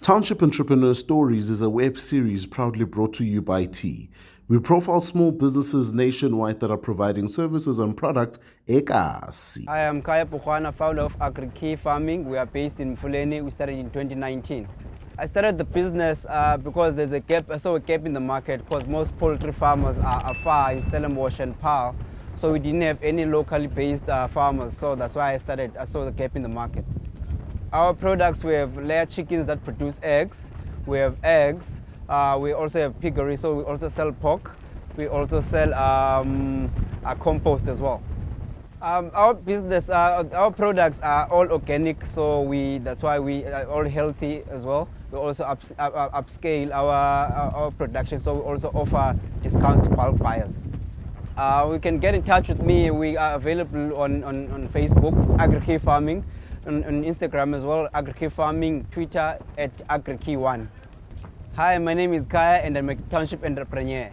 Township Entrepreneurs Stories is a web series proudly brought to you by T. We profile small businesses nationwide that are providing services and products ekasi. I am Khaya, Burwana, founder of Agrikey farming. We are based in Mfuleni. We started in 2019. I started the business because there's a gap. I saw a gap in the market because most poultry farmers are far in Stellenbosch and Paarl. So we didn't have any locally based farmers. So that's why I started. I saw the gap in the market. Our products, we have layer chickens that produce eggs. We have eggs. We also have piggery, so we also sell pork. We also sell a compost as well. Our business, our products are all organic, so that's why we are all healthy as well. We also upscale our production, so we also offer discounts to bulk buyers. We can get in touch with me. We are available on Facebook, it's Agrikey Farming, on Instagram as well, Agrikey Farming, Twitter at Agrikey1. Hi, my name is Khaya and I'm a Township Entrepreneur.